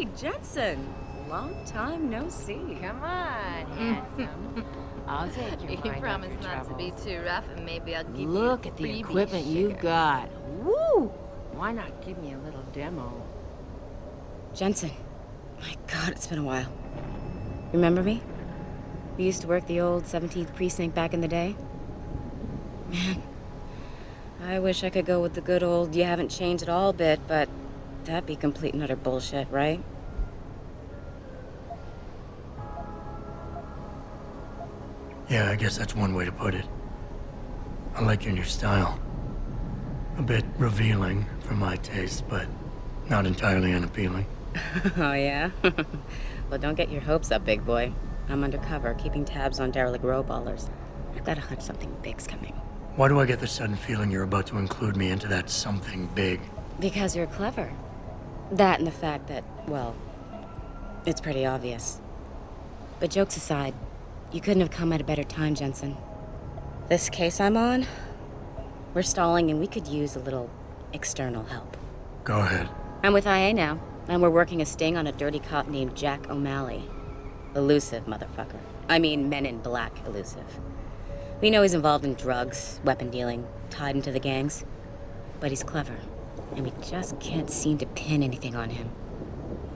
Hey, Jensen. Long time no see. Come on, handsome. I'll take your You mind promise off your not troubles. to be too rough, and maybe I'll give you Look at the freebie equipment sugar. you've got. Woo! Why not give me a little demo? Jensen. My God, it's been a while. Remember me? We used to work the old 17th precinct back in the day. Man, I wish I could go with the good old you haven't changed at all bit, but that'd be complete and utter bullshit, right? Yeah, I guess that's one way to put it. I like your new style. A bit revealing for my taste, but not entirely unappealing. Oh, yeah? Well, don't get your hopes up, big boy. I'm undercover, keeping tabs on Derelict row-ballers. I've got a hunch something big's coming. Why do I get the sudden feeling you're about to include me into that something big? Because you're clever. That and the fact that, well, it's pretty obvious. But jokes aside, you couldn't have come at a better time, Jensen. This case I'm on, we're stalling and we could use a little external help. Go ahead. I'm with IA now, and we're working a sting on a dirty cop named Jack O'Malley. Elusive motherfucker. I mean, Men in Black elusive. We know he's involved in drugs, weapon dealing, tied into the gangs. But he's clever, and we just can't seem to pin anything on him.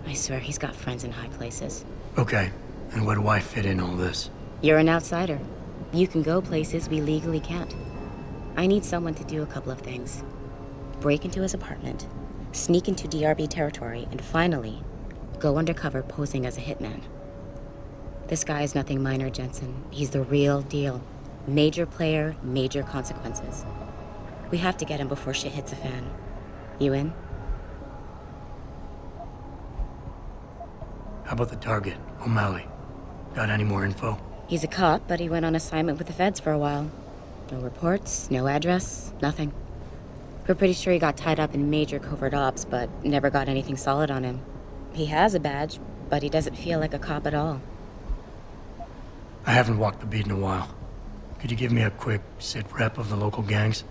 I swear he's got friends in high places. Okay, and where do I fit in all this? You're an outsider. You can go places we legally can't. I need someone to do a couple of things. Break into his apartment, sneak into DRB territory, and finally, go undercover posing as a hitman. This guy is nothing minor, Jensen. He's the real deal. Major player, major consequences. We have to get him before shit hits the fan. You in? How about the target, O'Malley? Got any more info? He's a cop, but he went on assignment with the feds for a while. No reports, no address, nothing. We're pretty sure he got tied up in major covert ops, but never got anything solid on him. He has a badge, but he doesn't feel like a cop at all. I haven't walked the beat in a while. Could you give me a quick sit rep of the local gangs?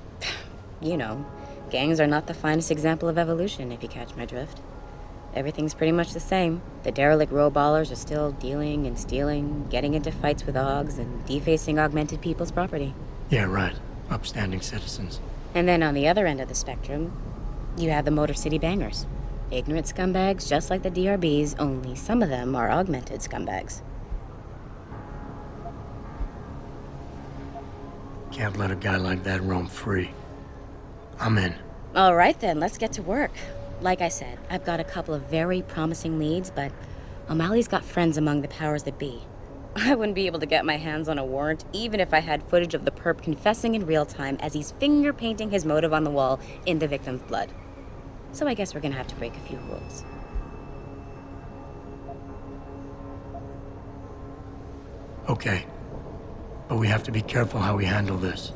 You know, gangs are not the finest example of evolution, if you catch my drift. Everything's pretty much the same. The derelict row-ballers are still dealing and stealing, getting into fights with OGs, and defacing augmented people's property. Yeah, right. Upstanding citizens. And then on the other end of the spectrum, you have the Motor City Bangers. Ignorant scumbags just like the DRBs, only some of them are augmented scumbags. Can't let a guy like that roam free. I'm in. All right then, let's get to work. Like I said, I've got a couple of very promising leads, but O'Malley's got friends among the powers that be. I wouldn't be able to get my hands on a warrant, even if I had footage of the perp confessing in real time as he's finger painting his motive on the wall in the victim's blood. So I guess we're gonna have to break a few rules. Okay. But we have to be careful how we handle this.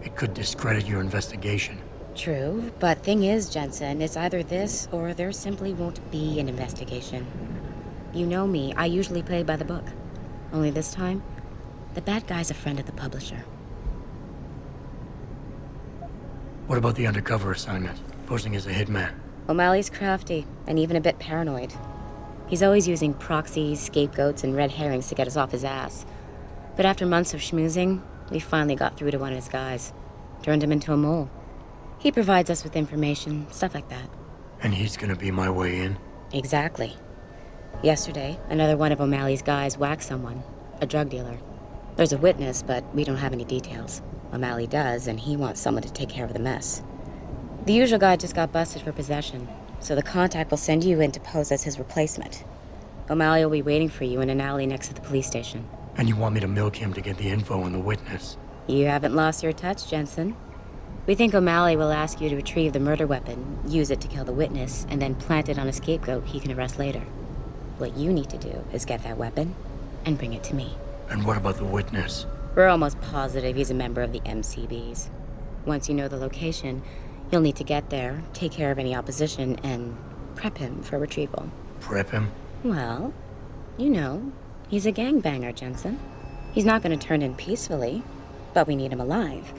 It could discredit your investigation. True, but thing is, Jensen, it's either this or there simply won't be an investigation. You know me, I usually play by the book. Only this time, the bad guy's a friend of the publisher. What about the undercover assignment? Posing as a hitman? O'Malley's crafty, and even a bit paranoid. He's always using proxies, scapegoats, and red herrings to get us off his ass. But after months of schmoozing, we finally got through to one of his guys. Turned him into a mole. He provides us with information, stuff like that. And he's gonna be my way in? Exactly. Yesterday, another one of O'Malley's guys whacked someone, a drug dealer. There's a witness, but we don't have any details. O'Malley does, and he wants someone to take care of the mess. The usual guy just got busted for possession, so the contact will send you in to pose as his replacement. O'Malley will be waiting for you in an alley next to the police station. And you want me to milk him to get the info on the witness? You haven't lost your touch, Jensen. We think O'Malley will ask you to retrieve the murder weapon, use it to kill the witness, and then plant it on a scapegoat he can arrest later. What you need to do is get that weapon and bring it to me. And what about the witness? We're almost positive he's a member of the MCBs. Once you know the location, you'll need to get there, take care of any opposition, and prep him for retrieval. Prep him? Well, you know, he's a gangbanger, Jensen. He's not going to turn in peacefully, but we need him alive.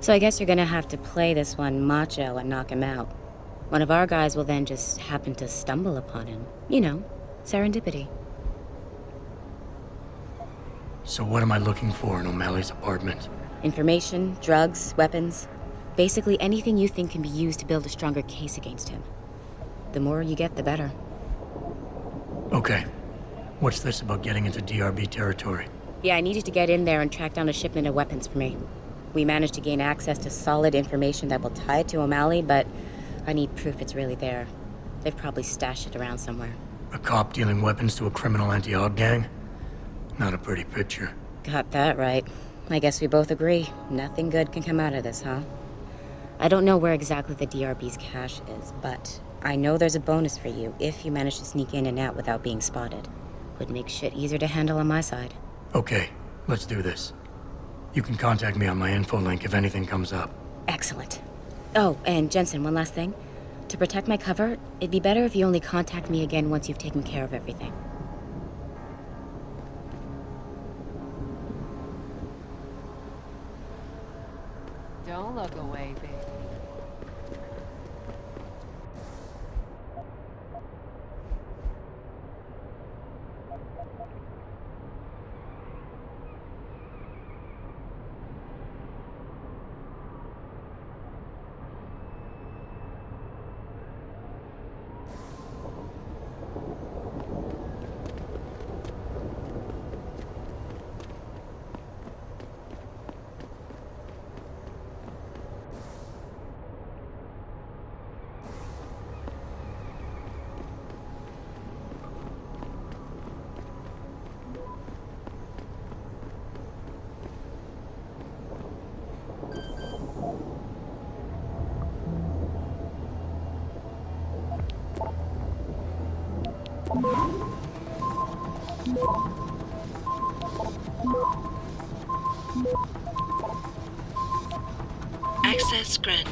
So I guess you're going to have to play this one macho and knock him out. One of our guys will then just happen to stumble upon him. You know, serendipity. So what am I looking for in O'Malley's apartment? Information, drugs, weapons. Basically anything you think can be used to build a stronger case against him. The more you get, the better. Okay. What's this about getting into DRB territory? Yeah, I needed to get in there and track down a shipment of weapons for me. We managed to gain access to solid information that will tie it to O'Malley, but I need proof it's really there. They've probably stashed it around somewhere. A cop dealing weapons to a criminal anti-aug gang? Not a pretty picture. Got that right. I guess we both agree. Nothing good can come out of this, huh? I don't know where exactly the DRB's cache is, but I know there's a bonus for you if you manage to sneak in and out without being spotted. Would make shit easier to handle on my side. Okay, let's do this. You can contact me on my info link if anything comes up. Excellent. Oh, and Jensen, one last thing. To protect my cover, it'd be better if you only contact me again once you've taken care of everything. Don't look away, baby. Access granted.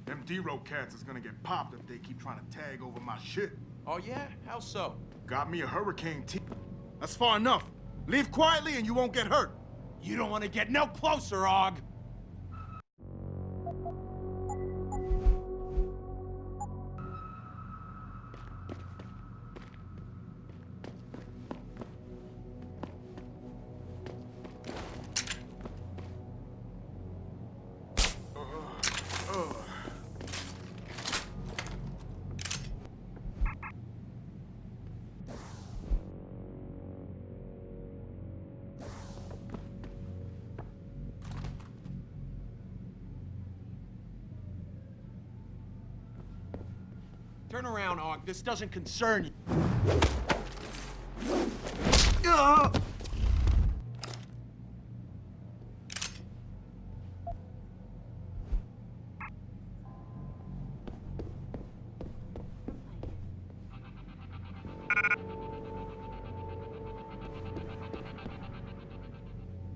Them D-Row cats is gonna get popped if they keep trying to tag over my shit. Oh yeah? How so? Got me a hurricane team. That's far enough. Leave quietly and you won't get hurt. You don't want to get no closer, Og! Turn around, Og. This doesn't concern you.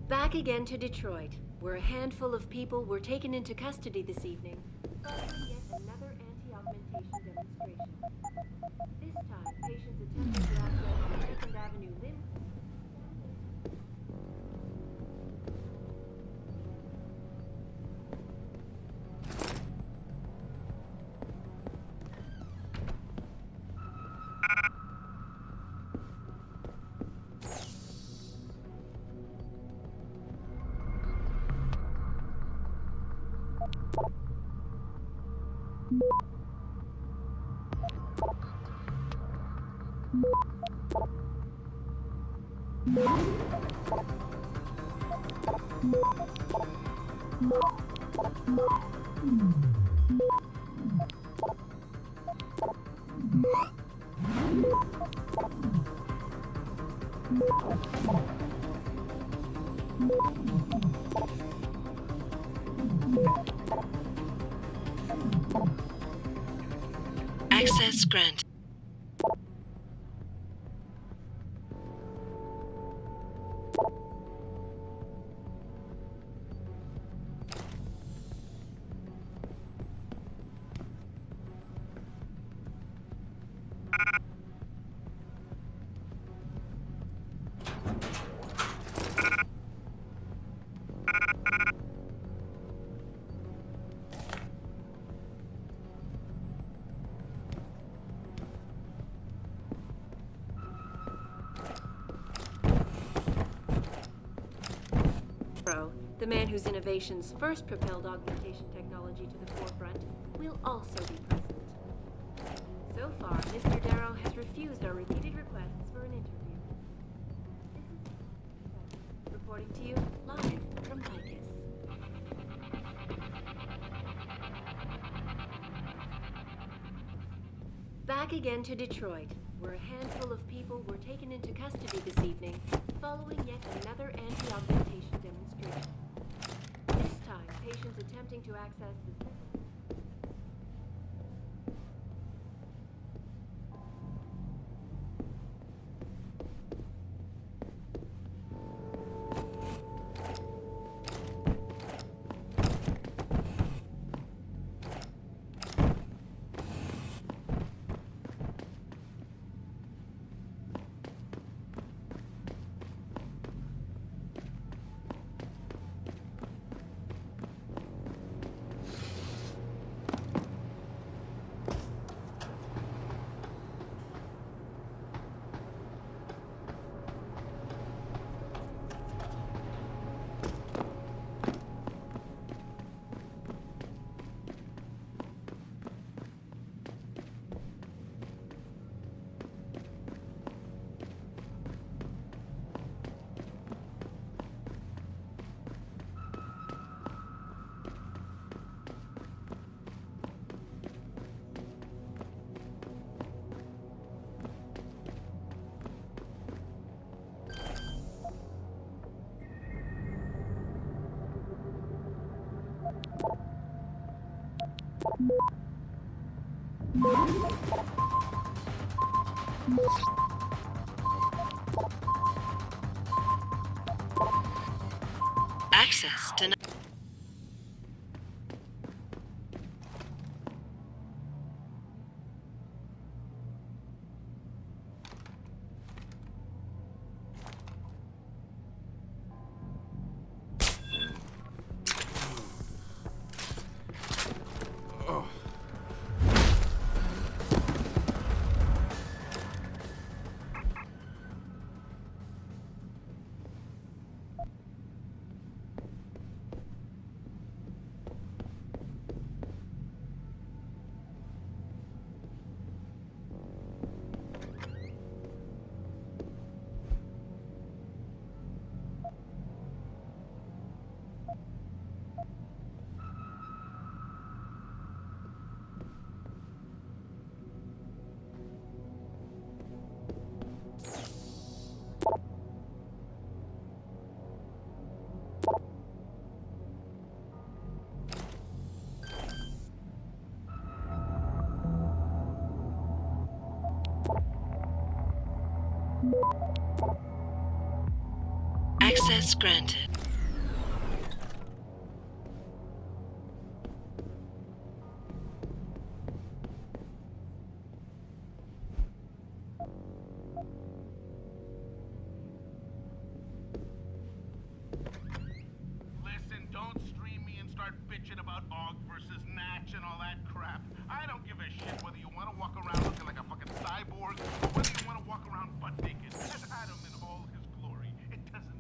Back again to Detroit, where a handful of people were taken into custody this evening. Yet another anti-augmentation demonstration. This time, patients attempted to access the 2nd Avenue limb. Access granted. The man whose innovations first propelled augmentation technology to the forefront, will also be present. So far, Mr. Darrow has refused our repeated requests for an interview. This is reporting to you live from Pacifist. Back again to Detroit, where a handful of people were taken into custody this evening, following yet another anti-augmentation demonstration. This time, patients attempting to access the... Access denied. Access granted. Listen, don't stream me and start bitching about Og versus Natch and all that crap. I don't give a shit whether you want to walk around looking like a fucking cyborg or whether you want to walk around butt naked as Adam in all his glory. It doesn't...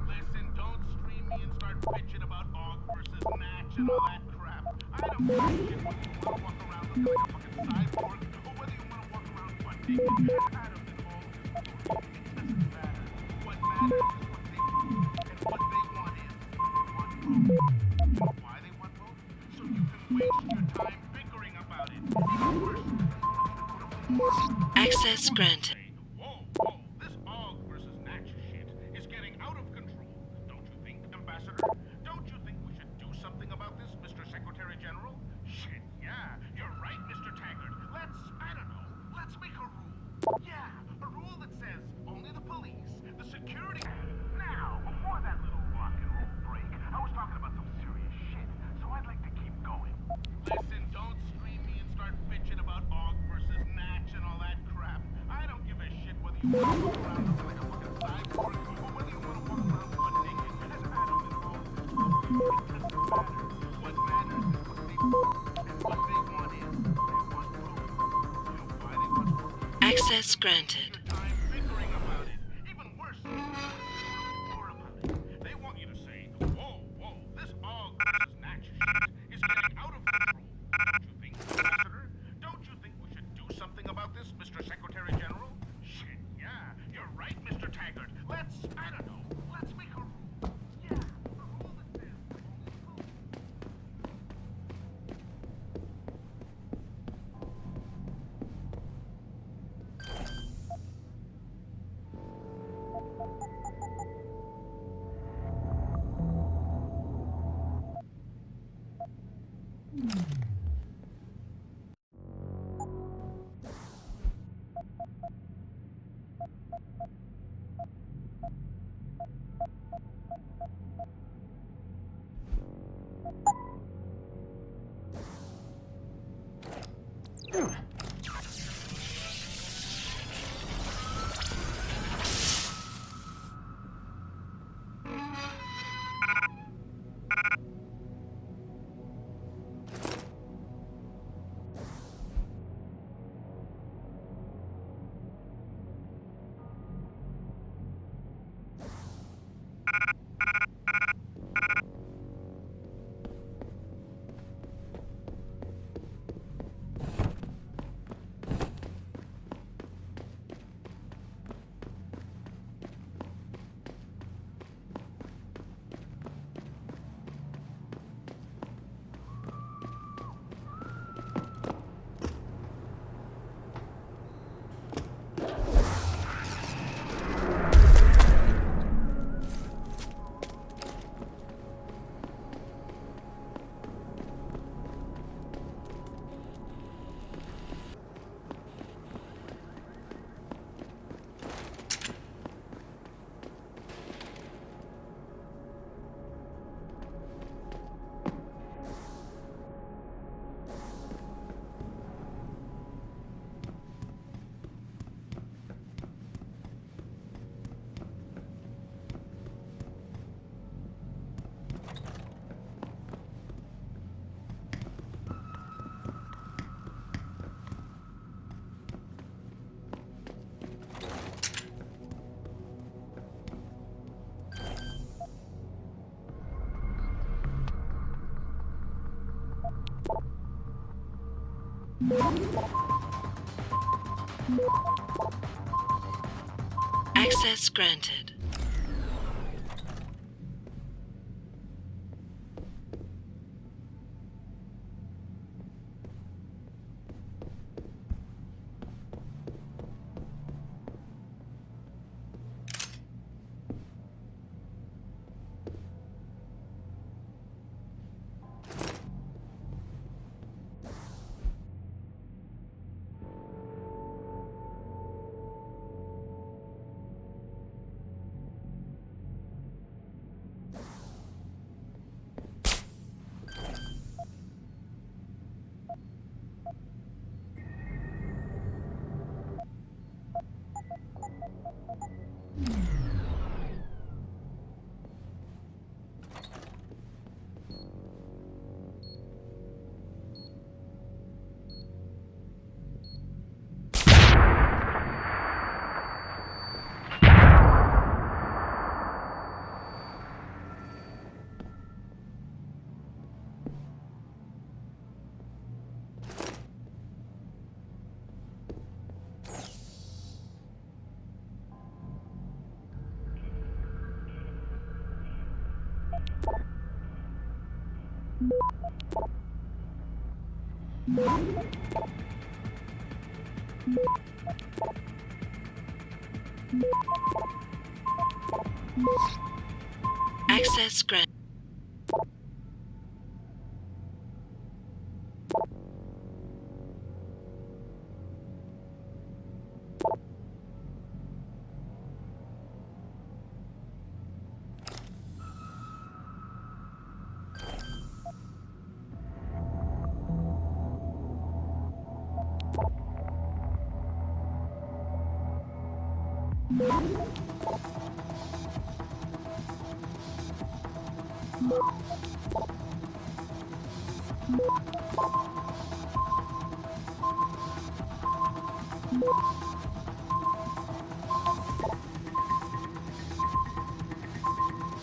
Listen, don't stream me and start bitching about Og versus Natch and all that crap. I don't don't give a shit whether you want to walk around looking like a fucking cyborg or whether you want to walk around butt naked. I don't know all of this story. It doesn't matter. What matters is what they want. And what they want is they want both. You know why they want both? So you can waste your time bickering about it. Even worse, they want you to put up a moral. Access granted. Whoa, whoa, this Og versus Natch shit is getting out of control. Don't you think, Ambassador? Don't you think we should do something about this, Mr. Secretary General? Shit, yeah, you're right, Mr. Taggart. I don't know, let's make a rule. Yeah, a rule that says only the police, the security... Now, before that little rock and roll break, I was talking about some serious shit, so I'd like to keep going. Listen, don't scream me and start bitching about Og versus Natch and all that crap. I don't give a shit whether you want to walk around looking like a fucking cyborg or whether you want to walk around butt naked. As I don't know all of this stuff. It doesn't matter. What matters is what they want. And what they want is they want both. You know why they want both? Access granted. Your time bickering about it. Even worse, they want you to more about it. They want you to say, whoa, whoa, this Og versus Natch shit is getting out of control. Don't you think, Ambassador? Don't you think we should do something about this, Mr. Secretary General? Shit, yeah, you're right, Mr. Taggart. I don't know, let's make a rule. Yeah, a rule that says only the police. Access granted. Access granted.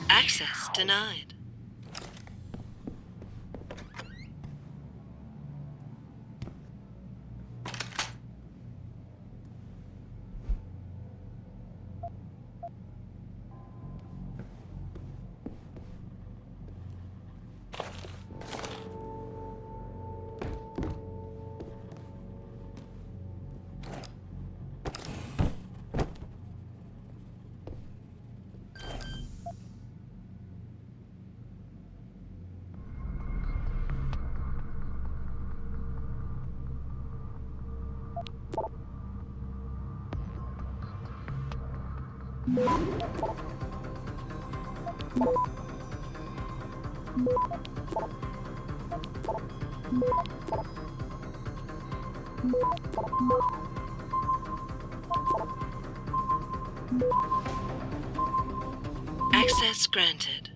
Access denied. Access granted.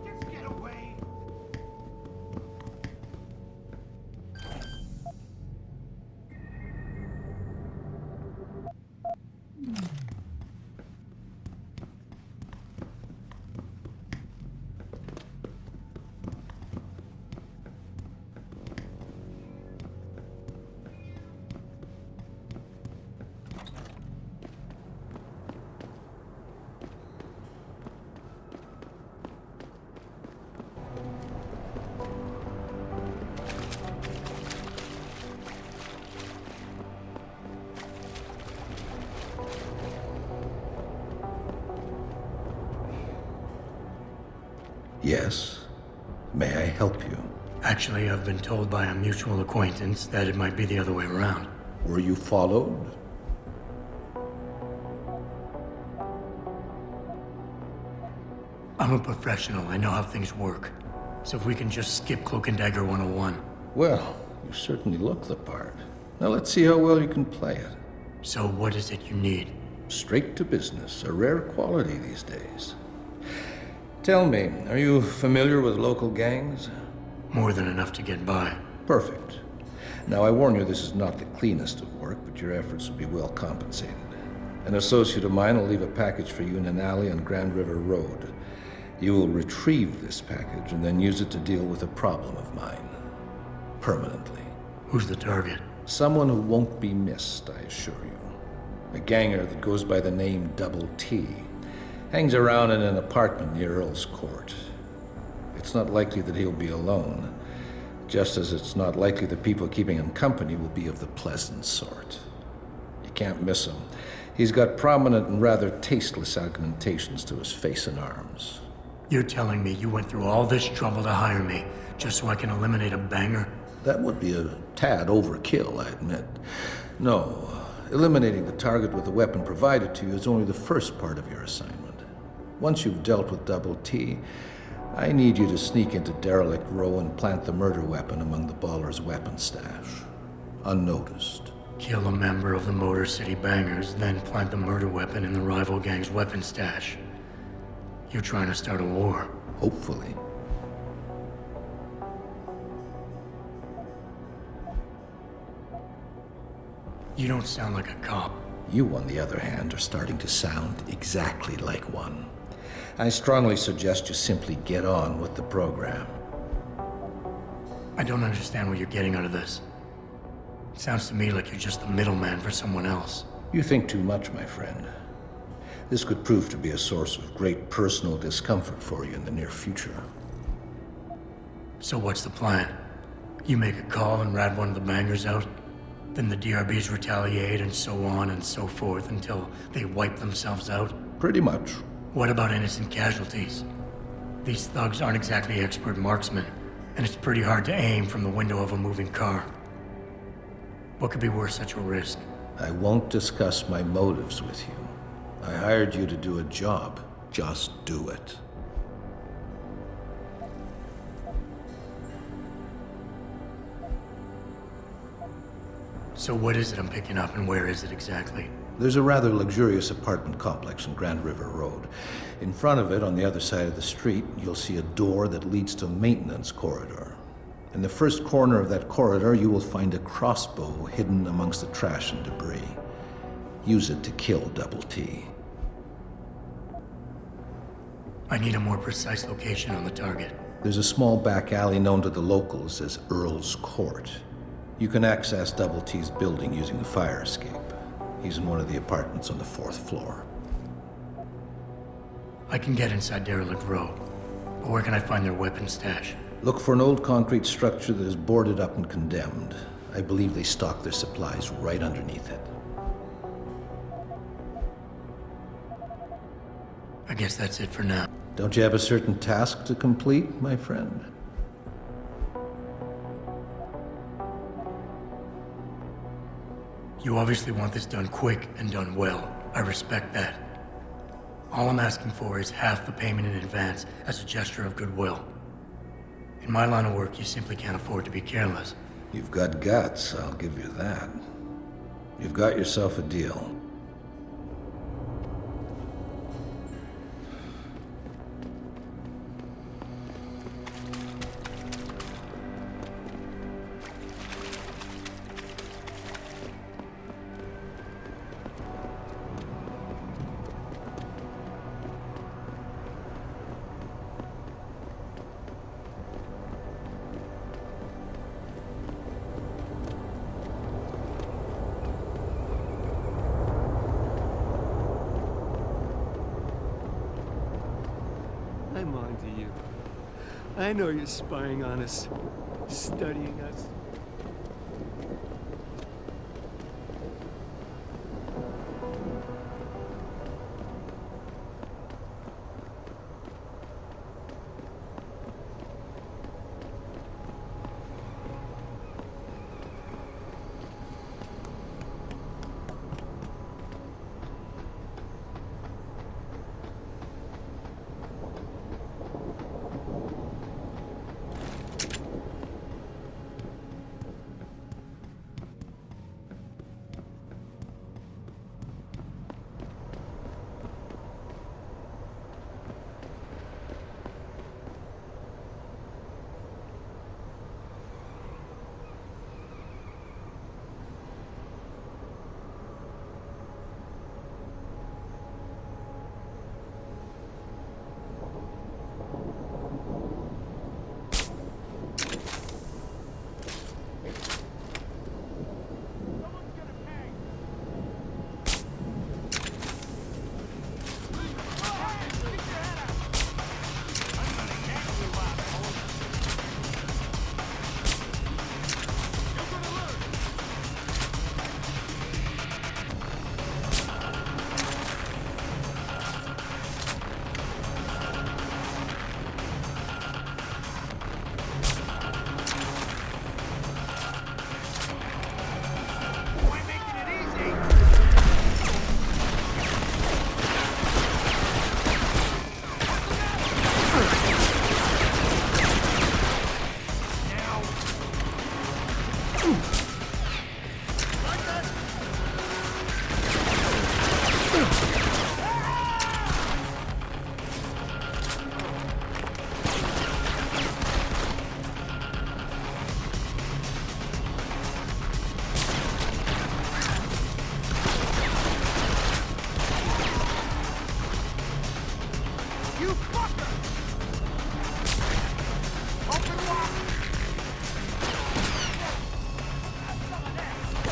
Just get away. Yes. May I help you? Actually, I've been told by a mutual acquaintance that it might be the other way around. Were you followed? I'm a professional. I know how things work. So if we can just skip Cloak and Dagger 101. Well, you certainly look the part. Now let's see how well you can play it. So what is it you need? Straight to business, a rare quality these days. Tell me, are you familiar with local gangs? More than enough to get by. Perfect. Now I warn you, this is not the cleanest of work, but your efforts will be well compensated. An associate of mine will leave a package for you in an alley on Grand River Road. You will retrieve this package and then use it to deal with a problem of mine. Permanently. Who's the target? Someone who won't be missed, I assure you. A ganger that goes by the name Double T. Hangs around in an apartment near Earl's Court. It's not likely that he'll be alone, just as it's not likely the people keeping him company will be of the pleasant sort. You can't miss him. He's got prominent and rather tasteless augmentations to his face and arms. You're telling me you went through all this trouble to hire me, just so I can eliminate a banger? That would be a tad overkill, I admit. No, eliminating the target with the weapon provided to you is only the first part of your assignment. Once you've dealt with Double T, I need you to sneak into Derelict Row and plant the murder weapon among the Baller's weapon stash. Unnoticed. Kill a member of the Motor City Bangers, then plant the murder weapon in the rival gang's weapon stash. You're trying to start a war. Hopefully. You don't sound like a cop. You, on the other hand, are starting to sound exactly like one. I strongly suggest you simply get on with the program. I don't understand what you're getting out of this. It sounds to me like you're just the middleman for someone else. You think too much, my friend. This could prove to be a source of great personal discomfort for you in the near future. So what's the plan? You make a call and rat one of the bangers out? Then the DRBs retaliate and so on and so forth until they wipe themselves out? Pretty much. What about innocent casualties? These thugs aren't exactly expert marksmen, and it's pretty hard to aim from the window of a moving car. What could be worth such a risk? I won't discuss my motives with you. I hired you to do a job. Just do it. So what is it I'm picking up, and where is it exactly? There's a rather luxurious apartment complex on Grand River Road. In front of it, on the other side of the street, you'll see a door that leads to a maintenance corridor. In the first corner of that corridor, you will find a crossbow hidden amongst the trash and debris. Use it to kill Double T. I need a more precise location on the target. There's a small back alley known to the locals as Earl's Court. You can access Double T's building using the fire escape. He's in one of the apartments on the 4th floor. I can get inside Derelict Row, but where can I find their weapon stash? Look for an old concrete structure that is boarded up and condemned. I believe they stock their supplies right underneath it. I guess that's it for now. Don't you have a certain task to complete, my friend? You obviously want this done quick and done well. I respect that. All I'm asking for is half the payment in advance as a gesture of goodwill. In my line of work, you simply can't afford to be careless. You've got guts, I'll give you that. You've got yourself a deal. I'm on to you. I know you're spying on us, studying us.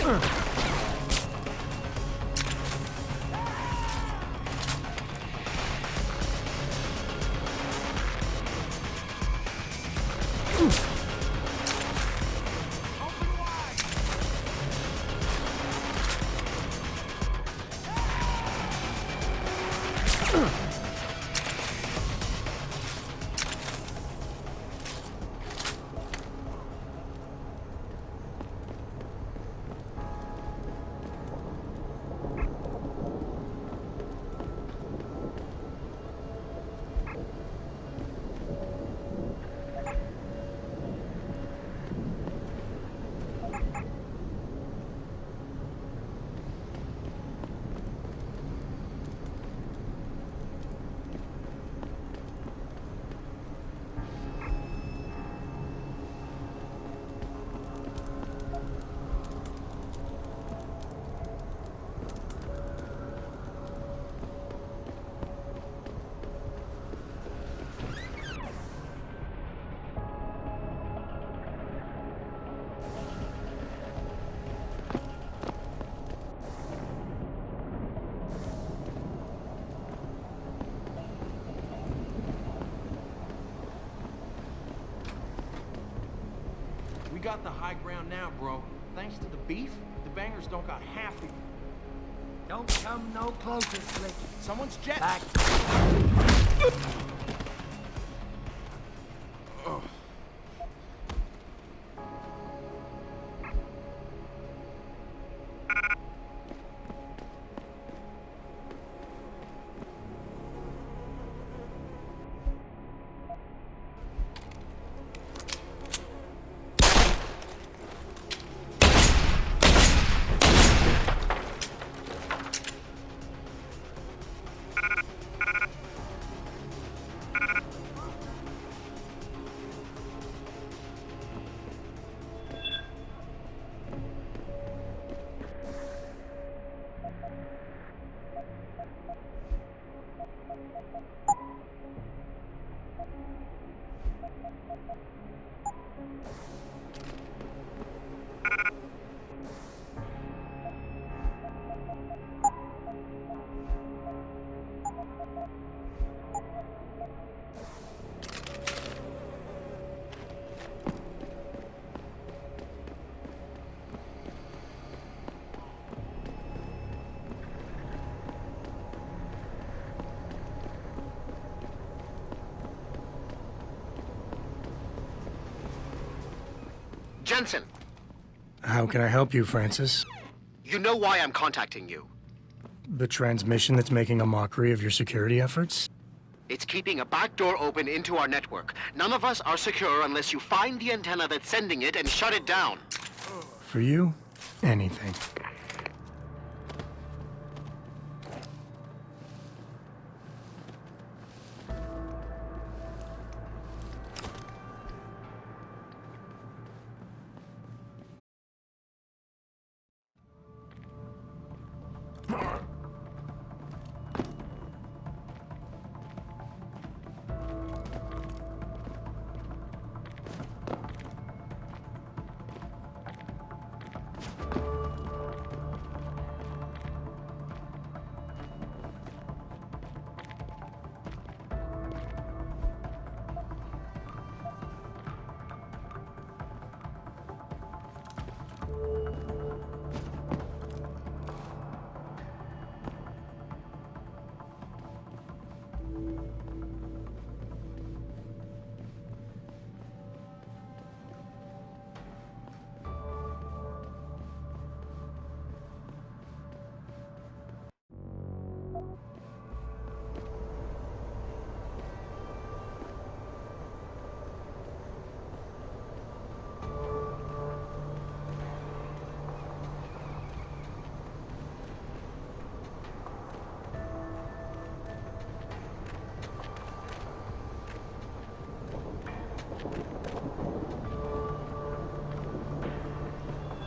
We got the high ground now, bro. Thanks to the beef, the bangers don't got half the... Don't come no closer, Slick. Someone's jet. Back. Jensen, How can I help you, Francis? you know why I'm contacting you. The transmission that's making a mockery of your security efforts? It's keeping a back door open into our network. None of us are secure unless you find the antenna that's sending it and shut it down. For you, anything.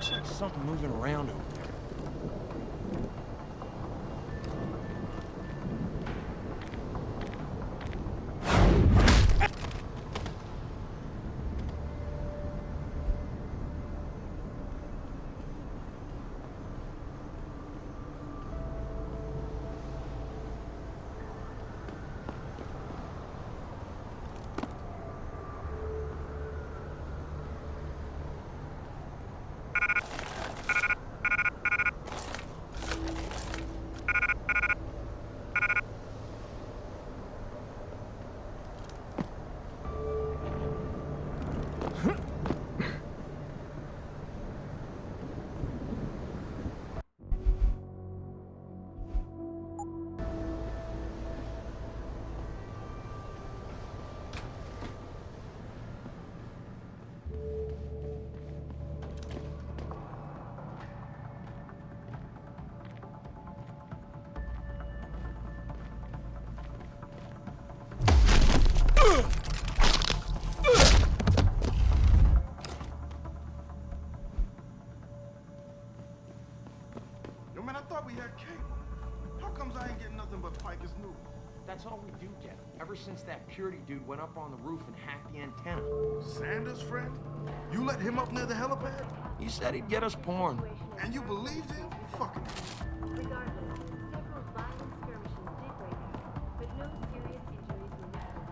Looks like something moving around over there. thought we had cable. How comes I ain't getting nothing but Piker's noodles? That's all we do get. Ever since that Purity dude went up on the roof and hacked the antenna. Sanders' friend? You let him up near the helipad? He said he'd get us porn. And you believed him? Fucking Regardless, several violent skirmishes did break out, but no serious injuries were reported.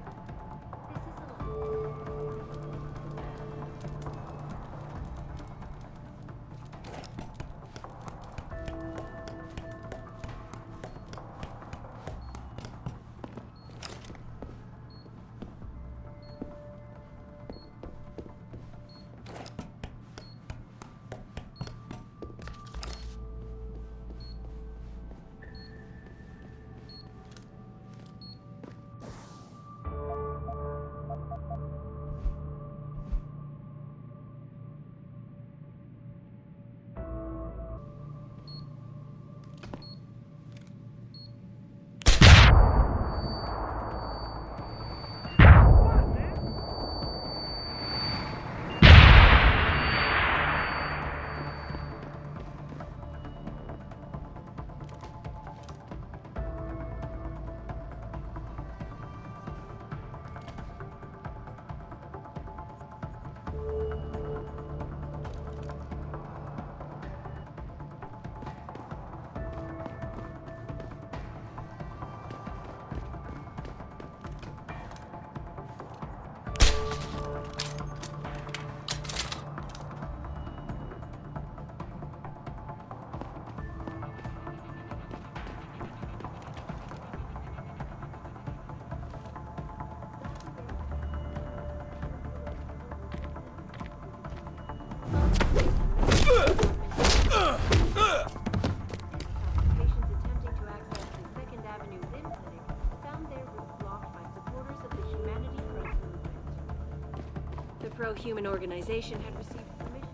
This is a pro-human organization had received permission.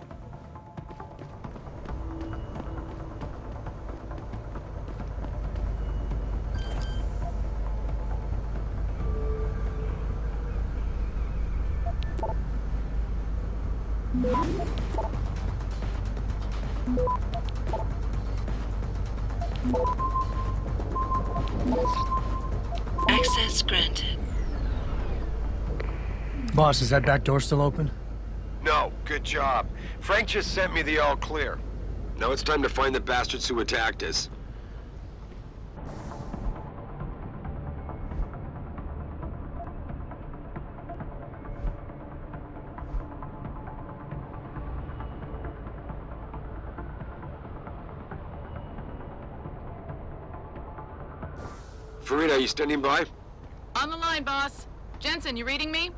Access granted. Boss, is that back door still open? No, good job. Frank just sent me the all clear. Now it's time to find the bastards who attacked us. Farida, you standing by? On the line, boss. Jensen, you reading me?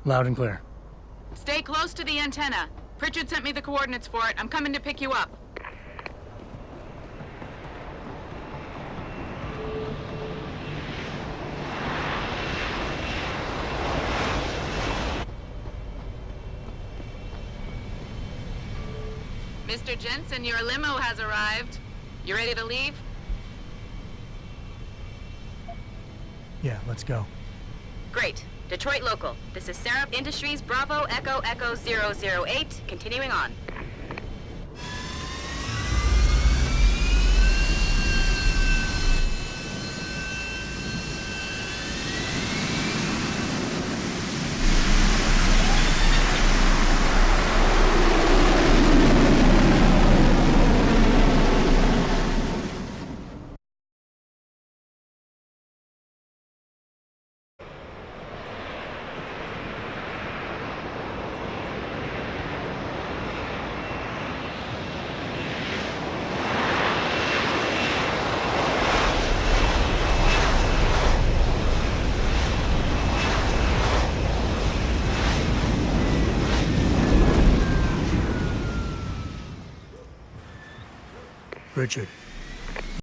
Loud and clear. Stay close to the antenna. Pritchard sent me the coordinates for it. I'm coming to pick you up. Mr. Jensen, your limo has arrived. You ready to leave? Yeah, let's go. Great. Detroit local. This is Sarah Industries Bravo Echo Echo 008. Continuing on. Richard,